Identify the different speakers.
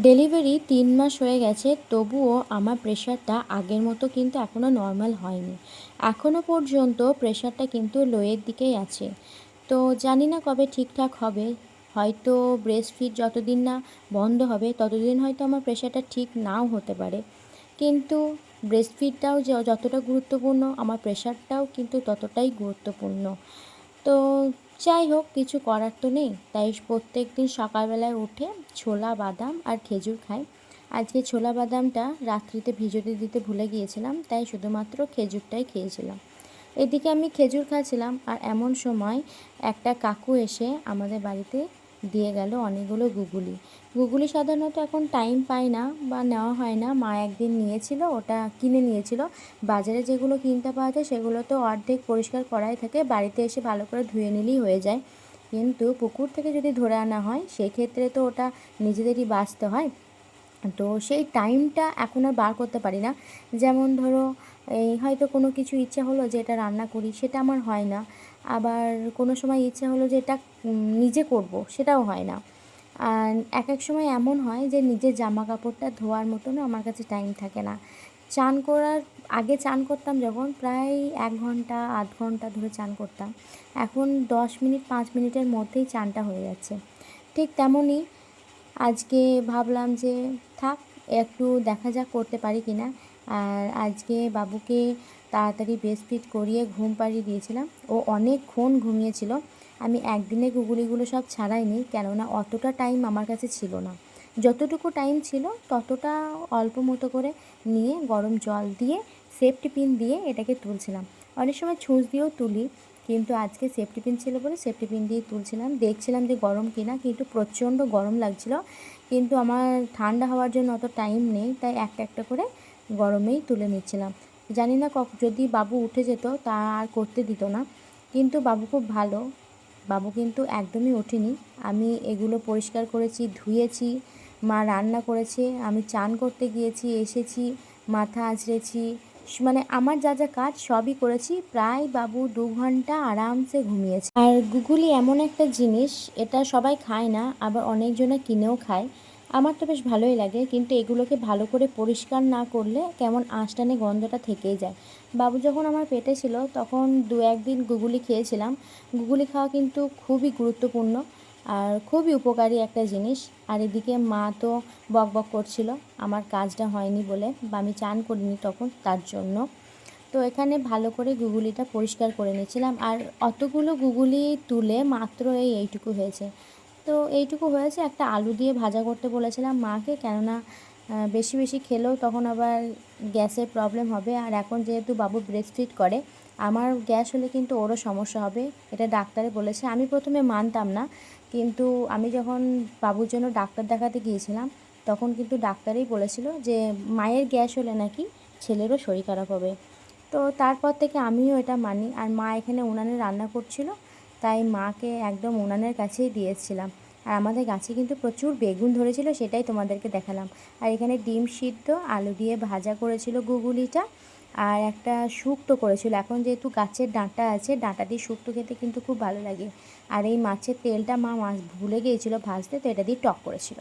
Speaker 1: Delivery ৩ মাস হয়ে গেছে, তবুও আমার প্রেশারটা আগের মতো কিন্তু এখনও নর্মাল হয়নি। এখনও পর্যন্ত প্রেশারটা কিন্তু লোয়ের দিকেই আছে। তো জানি না কবে ঠিকঠাক হবে। হয়তো ব্রেস্ট ফিড যতদিন না বন্ধ হবে ততদিন হয়তো আমার প্রেশারটা ঠিক নাও হতে পারে। কিন্তু ব্রেস্ট ফিডটাও যতটা গুরুত্বপূর্ণ, আমার প্রেশারটাও কিন্তু ততটাই গুরুত্বপূর্ণ। তো যাই হোক, কিছু করার তো নেই, তাই প্রত্যেক দিন সকালবেলায় উঠে ছোলা বাদাম আর খেজুর খাই। আজকে ছোলা বাদামটা রাত্রিতে ভিজোতে দিতে ভুলে গিয়েছিলাম, তাই শুধুমাত্র খেজুরটাই খেয়েছিলাম। এদিকে আমি খেজুর খাচ্ছিলাম, আর এমন সময় একটা কাকু এসে আমাদের বাড়িতে দিয়ে গেল অনেকগুলো গুগুলি। গুগুলি সাধারণত এখন টাইম পাই না বা নেওয়া হয় না। মা একদিন নিয়েছিল, ওটা কিনে নিয়েছিল। বাজারে যেগুলো কিনতে পাওয়া যায় সেগুলো তো অর্ধেক পরিষ্কার করাই থাকে, বাড়িতে এসে ভালো করে ধুয়ে নিলেই হয়ে যায়। কিন্তু পুকুর থেকে যদি ধরে আনা হয় সেই ক্ষেত্রে তো ওটা নিজেদেরই বাছতে হয়। তো সেই টাইমটা এখন আর বার করতে পারি না। যেমন ধরো, এই হয়তো কোনো কিছু ইচ্ছে হলো যে এটা রান্না করি, সেটা আমার হয় না। আবার কোনো সময় ইচ্ছে হলো যে এটা নিজে করব, সেটাও হয় না। আর এক এক সময় এমন হয় যে নিজের জামা কাপড়টা ধোয়ার মতনও আমার কাছে টাইম থাকে না। চান করার আগে চান করতাম যখন, প্রায় ১ ঘন্টা ৮ ঘন্টা ধরে চান করতাম। এখন ১০ মিনিট ৫ মিনিটের মধ্যেই চানটা হয়ে যাচ্ছে। ঠিক তেমনই আজকে ভাবলাম যে থাক, একটু দেখা যাক করতে পারি কি না। আর আজকে বাবুকে তাড়াতাড়ি ব্রেস্ট ফিড করিয়ে ঘুম পাড়িয়ে দিয়েছিলাম। ও অনেকক্ষণ ঘুমিয়েছিল। আমি একদিনে গুগলিগুলো সব ছাড়াইনি, কেননা অতটা টাইম আমার কাছে ছিল না। যতটুকু টাইম ছিল ততটা অল্প মতো করে নিয়ে গরম জল দিয়ে সেফটি পিন দিয়ে এটাকে তুলছিলাম। অনেক সময় ছুঁচ দিয়েও তুলি, কিন্তু আজকে সেফটি পিন ছিল বলে সেফটি পিন দিয়ে তুলছিলাম। দেখছিলাম যে গরম কিনা, কিন্তু প্রচণ্ড গরম লাগছিল। কিন্তু আমার ঠান্ডা হওয়ার জন্য অত টাইম নেই, তাই একটা একটা করে গরমেই তুলে নিচ্ছিলাম। জানি না যদি বাবু উঠে যেত তা আর করতে দিত না। কিন্তু বাবু খুব ভালো, বাবু কিন্তু একদমই ওঠেনি। আমি এগুলো পরিষ্কার করেছি, ধুয়েছি, মা রান্না করেছে, আমি চান করতে গিয়েছি, এসেছি, মাথা আঁচড়েছি, মানে আমার যা যা কাজ সবই করেছি। প্রায় বাবু ২ ঘন্টা আরামসে ঘুমিয়েছে। আর গুগুলি এমন একটা জিনিস, এটা সবাই খায় না, আবার অনেকজনে কিনেও খায়। আমার তো বেশ ভালোই লাগে, কিন্তু এগুলোকে ভালো করে পরিষ্কার না করলে কেমন আঁশটানে গন্ধটা থেকেই যায়। বাবু যখন আমার পেটে ছিল তখন ২-১ দিন গুগুলি খেয়েছিলাম। গুগুলি খাওয়া কিন্তু খুবই গুরুত্বপূর্ণ আর খুবই উপকারী একটা জিনিস। আর এদিকে মা তো বকবক করছিল আমার কাজটা হয়নি বলে, বা আমি চান করিনি তখন, তার জন্য। তো এখানে ভালো করে গুগুলিটা পরিষ্কার করে নিয়েছিলাম। আর অতগুলো গুগুলি তুলে মাত্র এইটুকু হয়েছে। তো এইটুকু হয়েছে। একটা আলু দিয়ে ভাজা করতে বলেছিলাম মাকে, কেননা বেশি বেশি খেলেও তখন আবার গ্যাসের প্রবলেম হবে। আর এখন যেহেতু বাবু ব্রেস্ট ফিড করে, আমার গ্যাস হলে কিন্তু ওরও সমস্যা হবে, এটা ডাক্তারে বলেছে। আমি প্রথমে মানতাম না, কিন্তু আমি যখন বাবুর জন্য ডাক্তার দেখাতে গিয়েছিলাম তখন কিন্তু ডাক্তারই বলেছিল যে মায়ের গ্যাস হলে নাকি ছেলেরও শরীর খারাপ হবে। তো তারপর থেকে আমিও এটা মানি। আর মা এখানে উনানে রান্না করছিল, তাই মাকে একদম উনানের কাছেই দিয়েছিলাম। আর আমাদের গাছে কিন্তু প্রচুর বেগুন ধরেছিল, সেটাই তোমাদেরকে দেখালাম। আর এখানে ডিম সিদ্ধ, আলু দিয়ে ভাজা করেছিল গুগুলিটা, আর একটা শুক্তো করেছিল। এখন যেহেতু গাছের ডাঁটা আছে, ডাঁটা দিয়ে শুক্তো খেতে কিন্তু খুব ভালো লাগে। আর এই মাছের তেলটা মা ভুলে গিয়েছিল ভাজতে, তো এটা দিয়ে টক করেছিল।